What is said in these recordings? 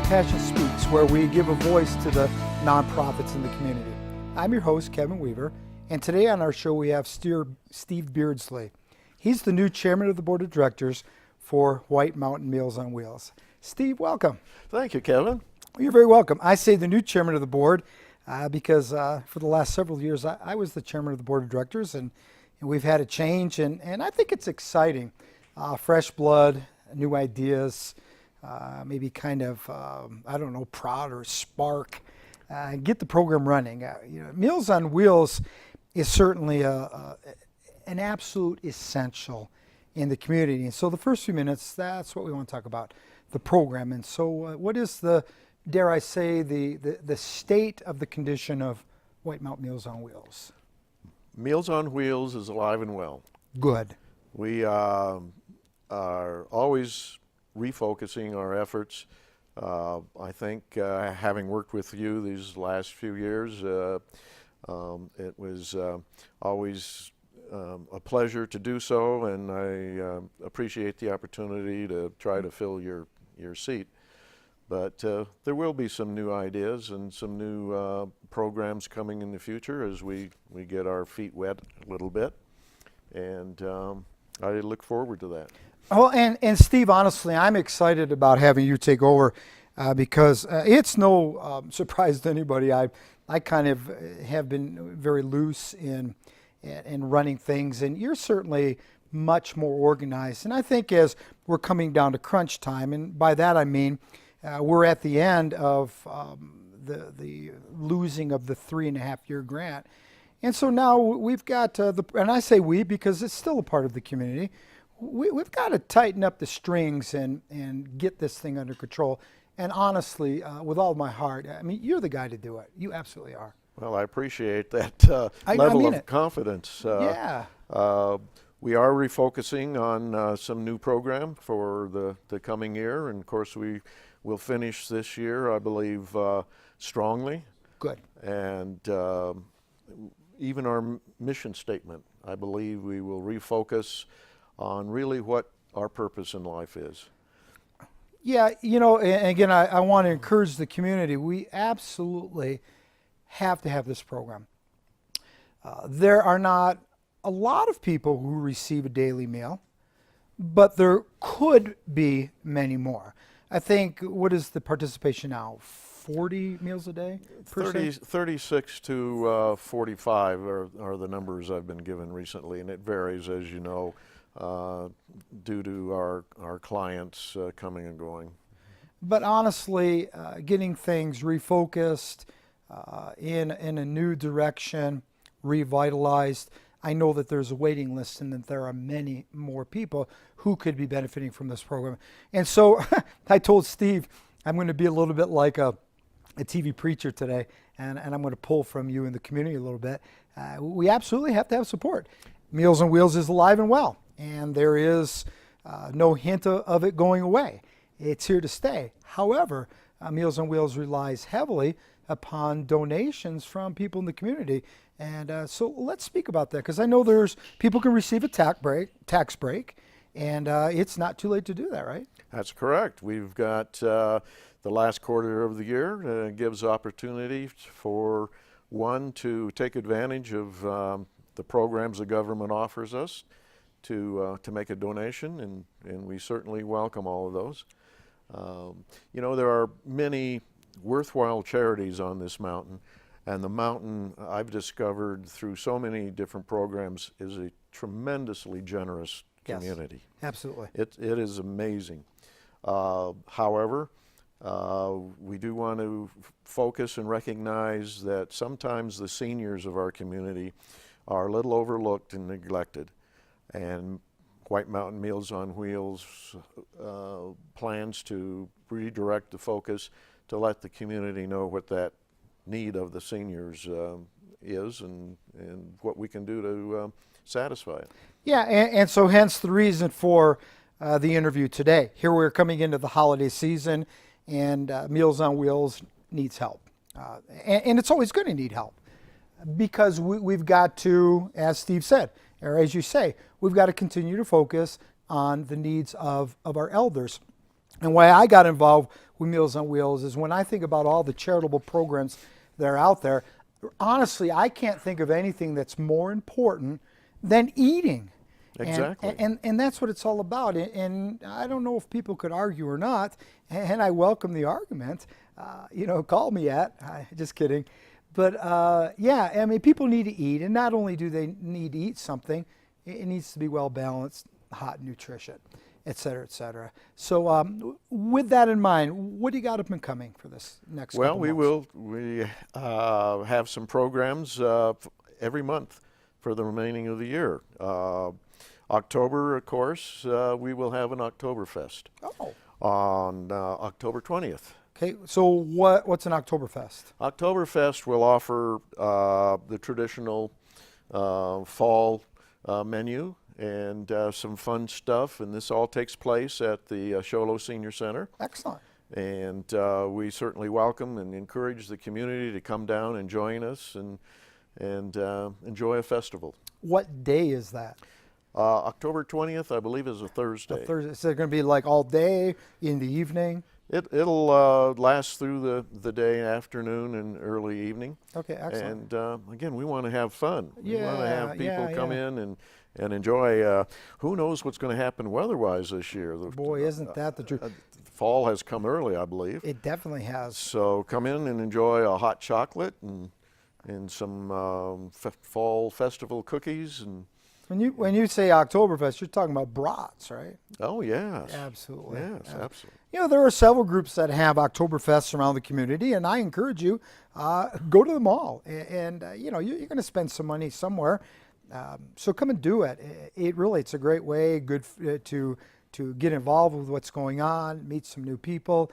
Passion Speaks, where we give a voice to the nonprofits in the community. I'm your host, Kevin Weaver, and today on our show we have Steve Beardsley. He's the new chairman of the board of directors for White Mountain Meals on Wheels. Steve, welcome. Thank you, Kevin. You're very welcome. I say the new chairman of the board because for the last several years I was the chairman of the board of directors, and we've had a change, and I think it's exciting. Fresh blood, new ideas, maybe kind of, prod or spark, get the program running. Meals on Wheels is certainly an absolute essential in the community. And so the first few minutes, that's what we want to talk about, the program. And so what is the, dare I say, the state of the condition of White Mountain Meals on Wheels? Meals on Wheels is alive and well. Good. We are always refocusing our efforts. I think having worked with you these last few years, it was always a pleasure to do so, and I appreciate the opportunity to try to fill your seat. But there will be some new ideas and some new programs coming in the future as we get our feet wet a little bit, and I look forward to that. Well, and Steve, honestly, I'm excited about having you take over because it's no surprise to anybody. I kind of have been very loose in running things, and you're certainly much more organized. And I think as we're coming down to crunch time, and by that I mean we're at the end of the losing of the 3.5-year grant. And so now we've got, and I say we because it's still a part of the community, we've got to tighten up the strings and get this thing under control. And honestly, with all my heart, I mean, you're the guy to do it. You absolutely are. Well, I appreciate that level of confidence. Yeah. We are refocusing on some new program for the coming year, and of course we will finish this year, I believe, strongly. Good. And even our mission statement, I believe we will refocus on really what our purpose in life is. Yeah, and again, I want to encourage the community. We absolutely have to have this program. There are not a lot of people who receive a daily meal, but there could be many more. I think, what is the participation now? 40 meals a day? 36 to 45 are the numbers I've been given recently, and it varies, as you know, due to our clients coming and going. But honestly, getting things refocused in a new direction, revitalized, I know that there's a waiting list and that there are many more people who could be benefiting from this program. And so I told Steve I'm going to be a little bit like a TV preacher today, and I'm going to pull from you in the community a little bit. We absolutely have to have support. Meals on Wheels is alive and well, and there is no hint of it going away. It's here to stay. However, Meals on Wheels relies heavily upon donations from people in the community. And so let's speak about that, because I know people can receive a tax break, and it's not too late to do that, right? That's correct. We've got the last quarter of the year gives opportunity for one to take advantage of the programs the government offers us to make a donation, and we certainly welcome all of those. There are many worthwhile charities on this mountain, and the mountain, I've discovered through so many different programs, is a tremendously generous community. Yes, absolutely. It is amazing. However, we do want to focus and recognize that sometimes the seniors of our community are a little overlooked and neglected, and White Mountain Meals on Wheels plans to redirect the focus to let the community know what that need of the seniors is and what we can do to satisfy it. Yeah, and so hence the reason for the interview today. Here we're coming into the holiday season, and Meals on Wheels needs help. And it's always going to need help because we've got to, as Steve said, or as you say, we've got to continue to focus on the needs of our elders. And why I got involved with Meals on Wheels is when I think about all the charitable programs that are out there, honestly, I can't think of anything that's more important than eating. Exactly. And that's what it's all about. And I don't know if people could argue or not, and I welcome the argument. Call me just kidding. But yeah, I mean, people need to eat, and not only do they need to eat something, it needs to be well balanced, hot nutrition, et cetera, et cetera. So with that in mind, what do you got up and coming for this next Well, couple months? we have some programs every month for the remaining of the year. October, of course, we will have an Oktoberfest Oh, on October 20th. okay. So what's an Oktoberfest? Oktoberfest will offer the traditional fall menu and some fun stuff, and this all takes place at the Sholo Senior Center. Excellent. And we certainly welcome and encourage the community to come down and join us and enjoy a festival. What day is that? October 20th, I believe, is a Thursday. Thursday. Is it going to be like all day, in the evening? It'll last through the day, afternoon, and early evening. Okay, excellent. And again, we want to have fun. We want to have people come yeah. in and enjoy. Who knows what's going to happen weather-wise this year? Boy, isn't that the truth? Fall has come early, I believe. It definitely has. So come in and enjoy a hot chocolate and some fall festival cookies and. When you say Oktoberfest, you're talking about brats, right? Oh yes. Absolutely. Yes, absolutely. There are several groups that have Oktoberfests around the community, and I encourage you, go to them all. And you're going to spend some money somewhere, so come and do it. It's a great way, to get involved with what's going on, meet some new people.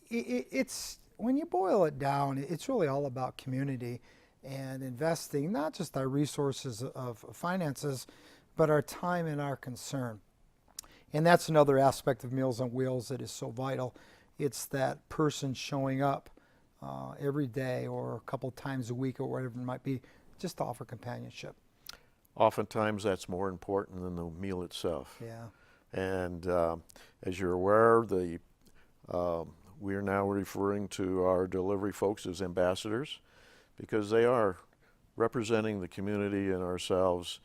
It's when you boil it down, it's really all about community and investing not just our resources of finances, but our time and our concern. And that's another aspect of Meals on Wheels that is so vital. It's that person showing up every day or a couple times a week or whatever it might be, just to offer companionship. Oftentimes that's more important than the meal itself. Yeah. And as you're aware, we are now referring to our delivery folks as ambassadors, because they are representing the community and ourselves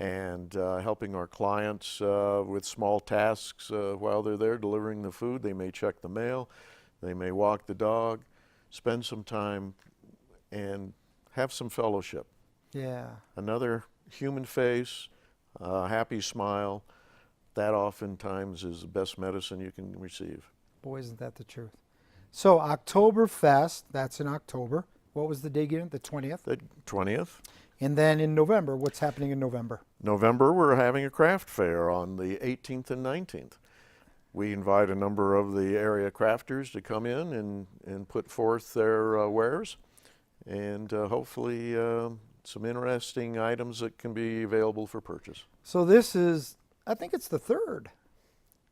and helping our clients with small tasks while they're there delivering the food. They may check the mail, they may walk the dog, spend some time and have some fellowship. Yeah. Another human face, a happy smile, that oftentimes is the best medicine you can receive. Boy, isn't that the truth. So Oktoberfest, that's in October. What was the date again? The 20th? The 20th. And then in November, what's happening in November? November, we're having a craft fair on the 18th and 19th. We invite a number of the area crafters to come in and put forth their wares, and hopefully some interesting items that can be available for purchase. So this is, I think it's the third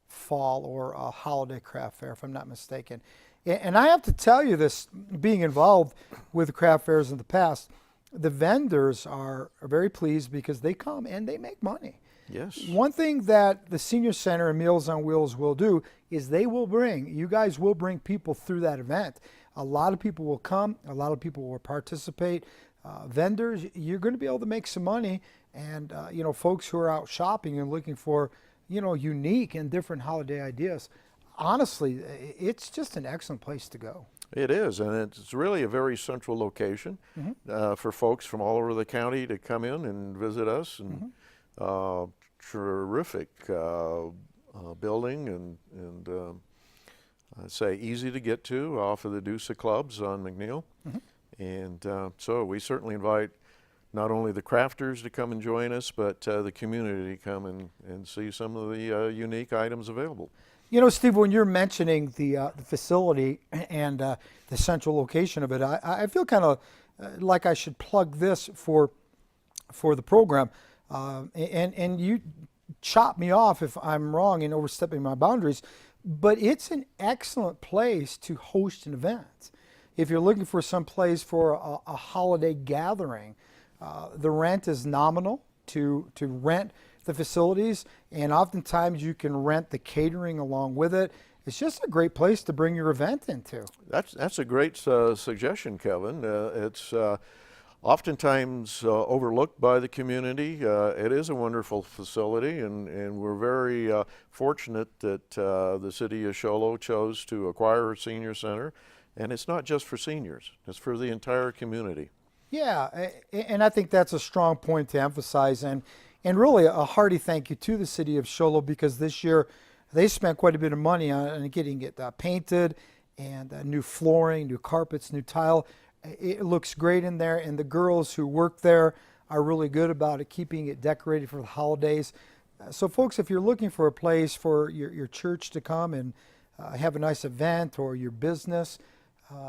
fall or holiday craft fair, if I'm not mistaken. And I have to tell you this, being involved with craft fairs in the past, the vendors are very pleased because they come and they make money. Yes. One thing that the Senior Center and Meals on Wheels will do is you guys will bring people through that event. A lot of people will come, a lot of people will participate. Vendors, you're going to be able to make some money, and folks who are out shopping and looking for unique and different holiday ideas. Honestly, it's just an excellent place to go. It is, and it's really a very central location for folks from all over the county to come in and visit us. And terrific building, and I'd say easy to get to off of the Deuce Clubs on McNeil. And so we certainly invite not only the crafters to come and join us, but the community to come and see some of the unique items available. Steve, when you're mentioning the facility and the central location of it, I feel kind of like I should plug this for the program. And you chop me off if I'm wrong in overstepping my boundaries, but it's an excellent place to host an event. If you're looking for some place for a holiday gathering, the rent is nominal to rent the facilities, and oftentimes you can rent the catering along with it. it's just a great place to bring your event into. That's a great suggestion, Kevin. It's oftentimes overlooked by the community. It is a wonderful facility, and we're very fortunate that the city of Show Low chose to acquire a senior center. And it's not just for seniors, it's for the entire community. Yeah, and I think that's a strong point to emphasize, and really a hearty thank you to the city of Show Low, because this year they spent quite a bit of money on getting it painted, and new flooring, new carpets, new tile. It looks great in there, and the girls who work there are really good about it, keeping it decorated for the holidays. So folks, if you're looking for a place for your church to come and have a nice event, or your business,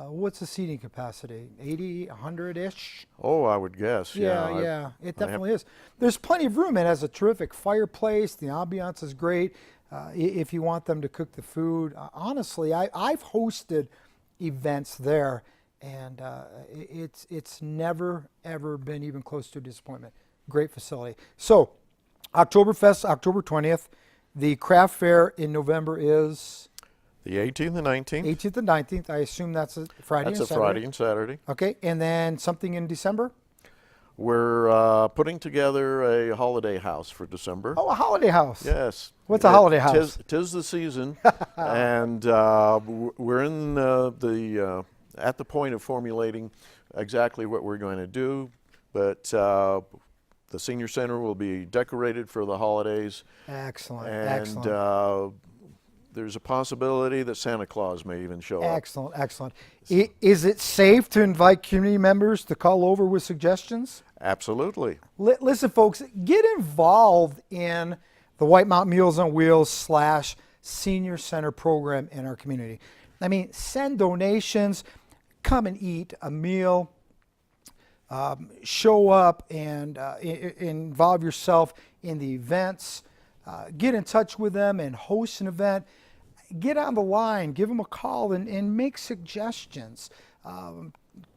what's the seating capacity? 80, 100-ish? Oh, I would guess. Yeah, it definitely is. There's plenty of room. It has a terrific fireplace. The ambiance is great. If you want them to cook the food. Honestly, I've hosted events there, and it's never, ever been even close to a disappointment. Great facility. So, Oktoberfest, October 20th. The craft fair in November is? The 18th and 19th. 18th and 19th. I assume that's a Friday and Saturday. That's a Friday and Saturday. Okay, and then something in December? We're putting together a holiday house for December. Oh, a holiday house. Yes. What's a holiday house? Tis the season, and we're in at the point of formulating exactly what we're going to do, but the senior center will be decorated for the holidays. Excellent, and, excellent. There's a possibility that Santa Claus may even show up. Excellent, excellent. Is it safe to invite community members to call over with suggestions? Absolutely. Listen, folks, get involved in the White Mountain Meals on Wheels / Senior Center program in our community. I mean, send donations, come and eat a meal, show up and involve yourself in the events, get in touch with them and host an event. Get on the line, give them a call, and make suggestions.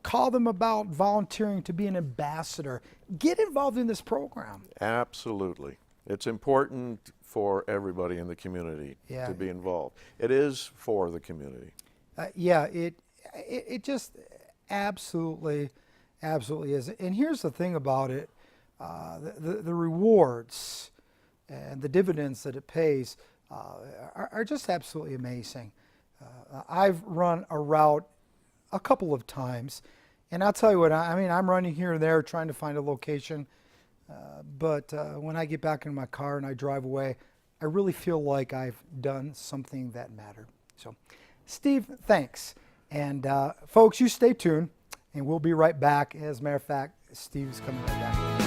Call them about volunteering to be an ambassador. Get involved in this program. Absolutely. It's important for everybody in the community to be involved. It is for the community. It just absolutely is. And here's the thing about it, the rewards and the dividends that it pays are just absolutely amazing. I've run a route a couple of times, and I'll tell you what, I mean, I'm running here and there trying to find a location, but when I get back in my car and I drive away, I really feel like I've done something that mattered. So, Steve, thanks. And folks, you stay tuned, and we'll be right back. As a matter of fact, Steve's coming right back.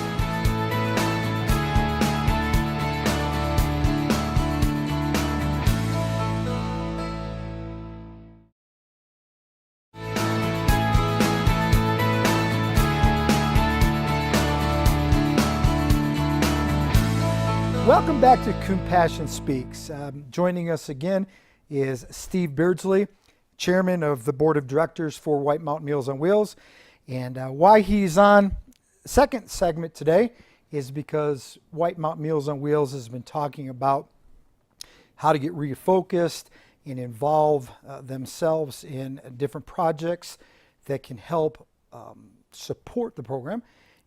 Welcome back to Compassion Speaks. Joining us again is Steve Beardsley, Chairman of the Board of Directors for White Mountain Meals on Wheels. And why he's on second segment today is because White Mountain Meals on Wheels has been talking about how to get refocused and involve themselves in different projects that can help support the program.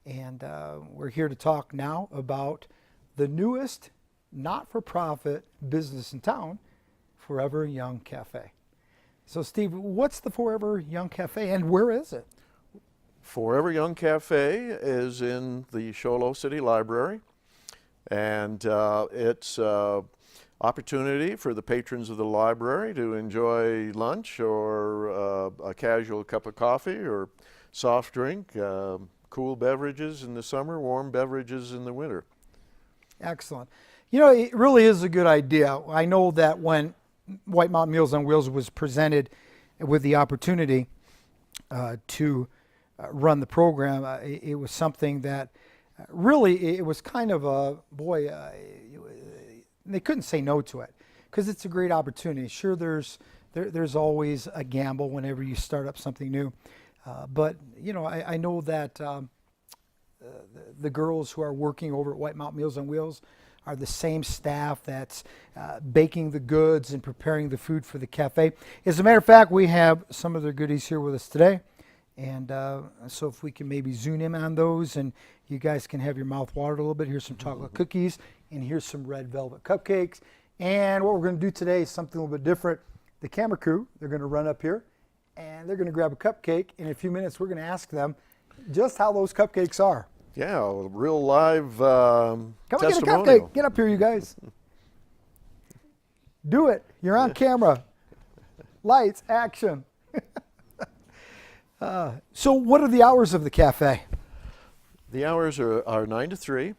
And we're here to talk now about the newest not-for-profit business in town, Forever Young Cafe. So Steve, what's the Forever Young Cafe and where is it? Forever Young Cafe is in the Show Low City Library, and it's an opportunity for the patrons of the library to enjoy lunch or a casual cup of coffee or soft drink, cool beverages in the summer, warm beverages in the winter. Excellent. You know, it really is a good idea. I know that when White Mountain Meals on Wheels was presented with the opportunity to run the program, it was something that really, it was kind of a, they couldn't say no to it because it's a great opportunity. Sure, there's always a gamble whenever you start up something new. But, you know, I know that the girls who are working over at White Mountain Meals on Wheels are the same staff that's baking the goods and preparing the food for the cafe. As a matter of fact, we have some of their goodies here with us today. And so if we can maybe zoom in on those and you guys can have your mouth watered a little bit. Here's some chocolate cookies and here's some red velvet cupcakes. And what we're going to do today is something a little bit different. The camera crew, they're going to run up here and they're going to grab a cupcake. In a few minutes, we're going to ask them just how those cupcakes are. Yeah, a real live Come on, get a testimonial. cupcake. Get up here, you guys. Do it. You're on camera. Lights, action. So what are the hours of the cafe? The hours are 9 to 3,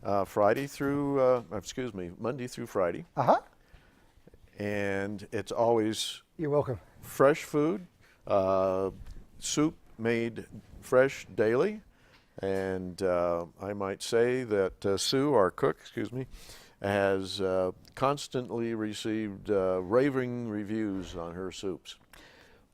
Monday through Friday. Uh-huh. And it's always You're welcome. fresh food, soup made fresh daily. And I might say that Sue, our cook, has constantly received raving reviews on her soups.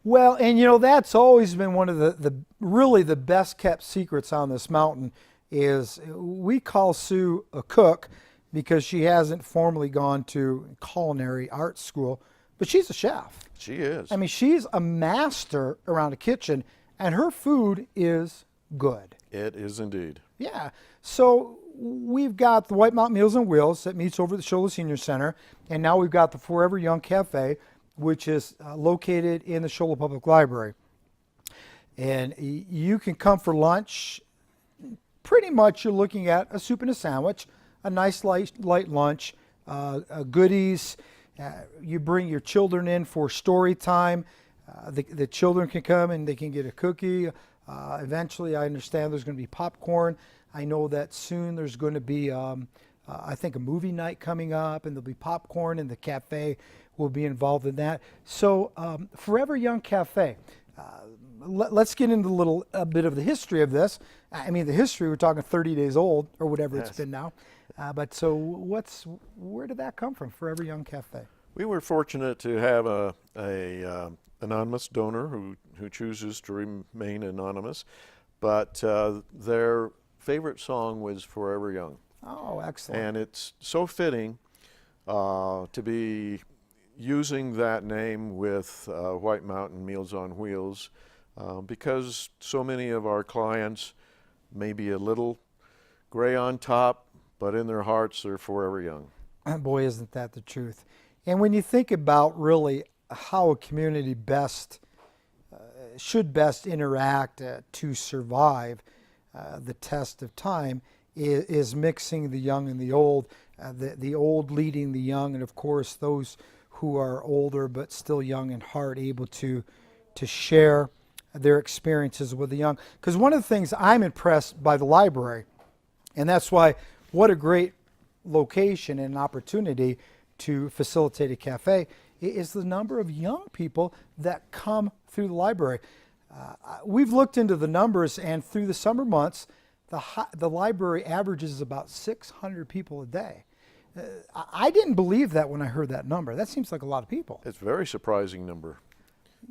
Well, and you know, that's always been one of the really the best kept secrets on this mountain is we call Sue a cook because she hasn't formally gone to culinary art school, but she's a chef. She is. I mean, she's a master around a kitchen and her food is good. It is indeed. Yeah. So we've got the White Mountain Meals on Wheels that meets over at the Shola Senior Center, and now we've got the Forever Young Cafe, which is located in the Shola Public Library. And you can come for lunch. Pretty much you're looking at a soup and a sandwich, a nice light lunch, goodies. You bring your children in for story time. The children can come and they can get a cookie. Eventually, I understand there's going to be popcorn. I know that soon there's going to be, I think, a movie night coming up, and there'll be popcorn, and the cafe will be involved in that. So, Forever Young Cafe. Let's get into a bit of the history of this. I mean, the history, we're talking 30 days old, or whatever Yes. it's been now. But so, where did that come from, Forever Young Cafe? We were fortunate to have a anonymous donor who chooses to remain anonymous, but their favorite song was Forever Young. Oh, excellent. And it's so fitting to be using that name with White Mountain Meals on Wheels because so many of our clients may be a little gray on top, but in their hearts they're forever young. Boy, isn't that the truth. And when you think about really how a community should best interact to survive the test of time is mixing the young and the old, the old leading the young, and of course those who are older but still young in heart able to share their experiences with the young. Because one of the things I'm impressed by the library, and that's why what a great location and opportunity to facilitate a cafe, is the number of young people that come through the library. We've looked into the numbers, and through the summer months, the library averages about 600 people a day. I didn't believe that when I heard that number. That seems like a lot of people. It's a very surprising number.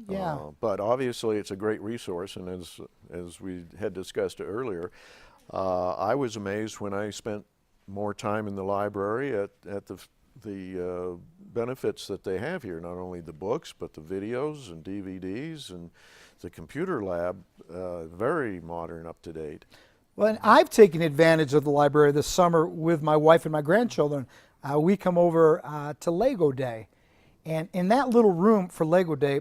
Yeah. But obviously it's a great resource, and as we had discussed earlier, I was amazed when I spent more time in the library at the benefits that they have here, not only the books, but the videos and DVDs and the computer lab, very modern, up to date. Well, and I've taken advantage of the library this summer with my wife and my grandchildren. We come over to Lego Day. And in that little room for Lego Day,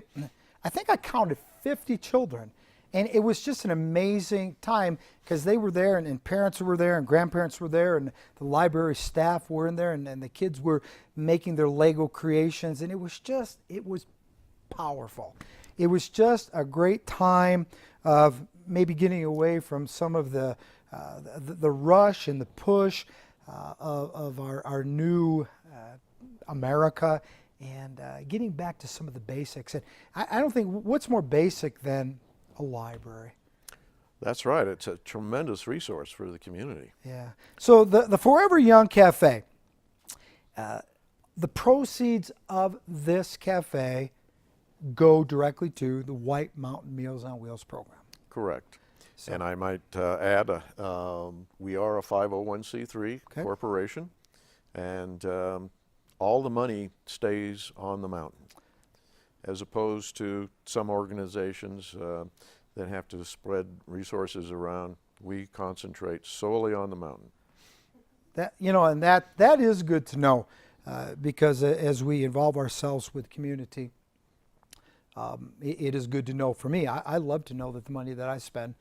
I think I counted 50 children. And it was just an amazing time because they were there and parents were there and grandparents were there and the library staff were in there and the kids were making their Lego creations. And it was powerful. It was just a great time of maybe getting away from some of the rush and the push of our new America and getting back to some of the basics. And I don't think what's more basic than a library. That's right. It's a tremendous resource for the community. Yeah. So the Forever Young Cafe, the proceeds of this cafe go directly to the White Mountain Meals on Wheels program. Correct. And I might add, we are a 501c3 Okay. corporation. and all the money stays on the mountain, as opposed to some organizations that have to spread resources around. We concentrate solely on the mountain. That, and that is good to know, because as we involve ourselves with community, it is good to know. For me, I love to know that the money that I spend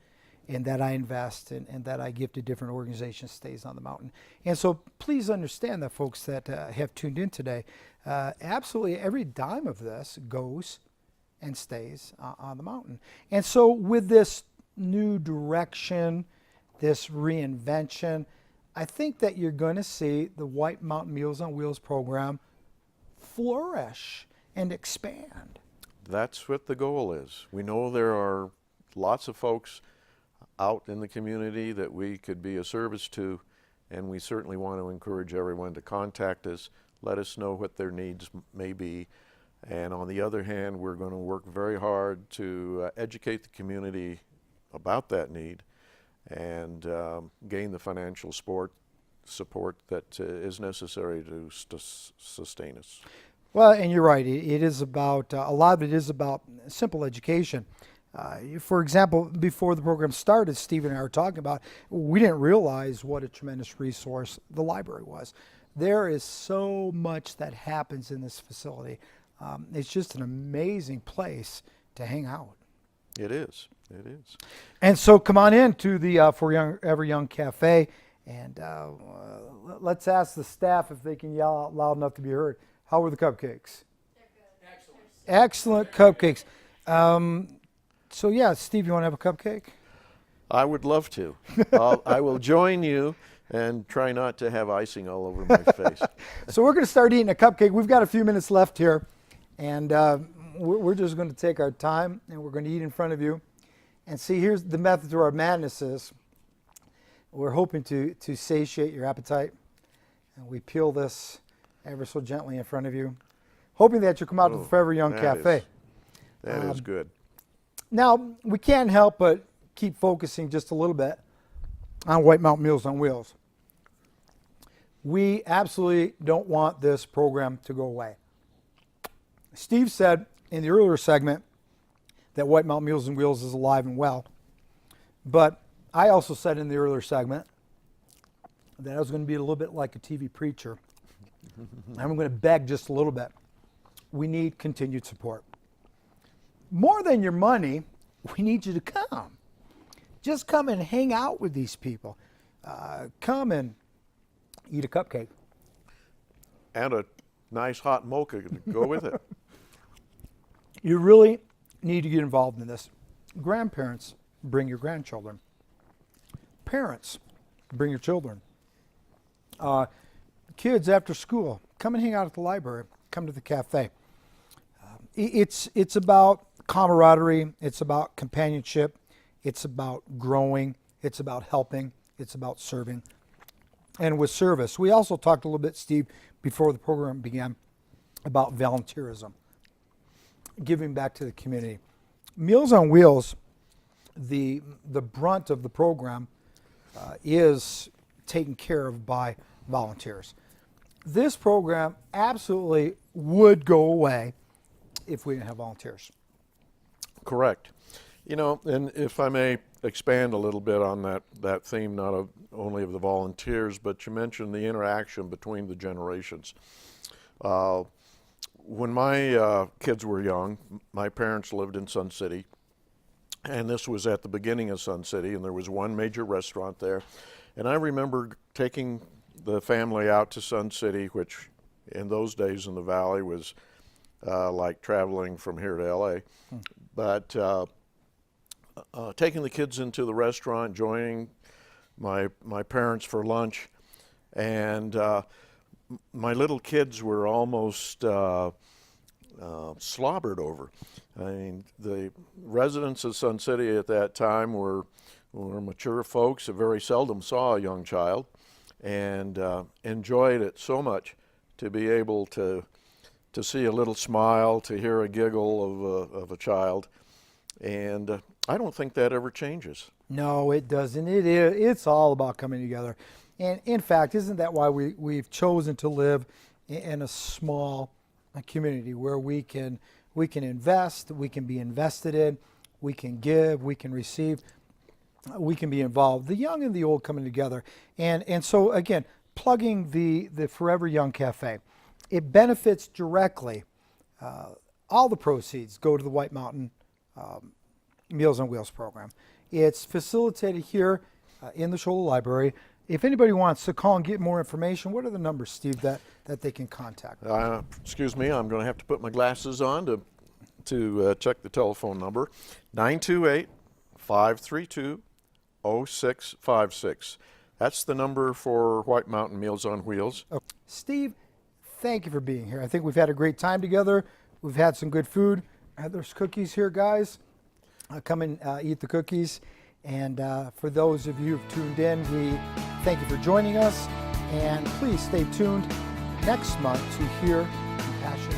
and that I invest and that I give to different organizations stays on the mountain. And so please understand that, folks that have tuned in today, absolutely every dime of this goes and stays on the mountain. And so with this new direction, this reinvention, I think that you're going to see the White Mountain Meals on Wheels program flourish and expand. That's what the goal is. We know there are lots of folks out in the community that we could be a service to, and we certainly want to encourage everyone to contact us, let us know what their needs may be. And on the other hand, we're going to work very hard to educate the community about that need and gain the financial support that is necessary to sustain us. Well, and you're right. It is about, a lot of it is about simple education. For example, before the program started, Steve and I were talking about, we didn't realize what a tremendous resource the library was. There is so much that happens in this facility. It's just an amazing place to hang out. It is. It is. And so come on in to the Forever Young Cafe, and let's ask the staff if they can yell out loud enough to be heard. How were the cupcakes? They're good. Excellent cupcakes. So yeah, Steve, you want to have a cupcake? I would love to. I will join you and try not to have icing all over my face. So we're going to start eating a cupcake. We've got a few minutes left here, and we're just going to take our time, and we're going to eat in front of you. And see, here's the method to our madness is, we're hoping to satiate your appetite, and we peel this ever so gently in front of you, hoping that you'll come out to the Forever Young Cafe. That is good. Now, we can't help but keep focusing just a little bit on White Mountain Meals on Wheels. We absolutely don't want this program to go away. Steve said in the earlier segment that White Mountain Meals on Wheels is alive and well. But I also said in the earlier segment that I was going to be a little bit like a TV preacher. I'm going to beg just a little bit. We need continued support. More than your money, we need you to come. Just come and hang out with these people. Come and eat a cupcake. And a nice hot mocha to go with it. You really need to get involved in this. Grandparents, bring your grandchildren. Parents, bring your children. Kids after school, come and hang out at the library. Come to the cafe. It's about camaraderie. It's about companionship. It's about growing. It's about helping. It's about serving. And with service, we also talked a little bit, Steve, before the program began, about volunteerism, giving back to the community. Meals on Wheels, the brunt of the program is taken care of by volunteers. This program absolutely would go away if we didn't have volunteers. Correct. You know, and if I may expand a little bit on that theme, not only of the volunteers, but you mentioned the interaction between the generations. When my kids were young, my parents lived in Sun City, and this was at the beginning of Sun City, and there was one major restaurant there. And I remember taking the family out to Sun City, which in those days in the Valley was like traveling from here to LA. But taking the kids into the restaurant, joining my parents for lunch, and my little kids were almost slobbered over. I mean, the residents of Sun City at that time were mature folks that very seldom saw a young child, and enjoyed it so much to be able to see a little smile, to hear a giggle of a child, and I don't think that ever changes. No, it doesn't. It's all about coming together. And in fact, isn't that why we've chosen to live in a small community where we can invest, we can be invested in, we can give, we can receive, we can be involved, the young and the old coming together. And so again, plugging the Forever Young Cafe, it benefits directly. All the proceeds go to the White Mountain Meals on Wheels program. It's facilitated here in the Shola Library. If anybody wants to call and get more information, what are the numbers, Steve, that they can contact? Excuse me, I'm going to have to put my glasses on to check the telephone number. 928-532-0656. That's the number for White Mountain Meals on Wheels. Okay. Steve, thank you for being here. I think we've had a great time together. We've had some good food. There's cookies here, guys. Come and eat the cookies. And for those of you who've tuned in, we thank you for joining us. And please stay tuned next month to hear Compassion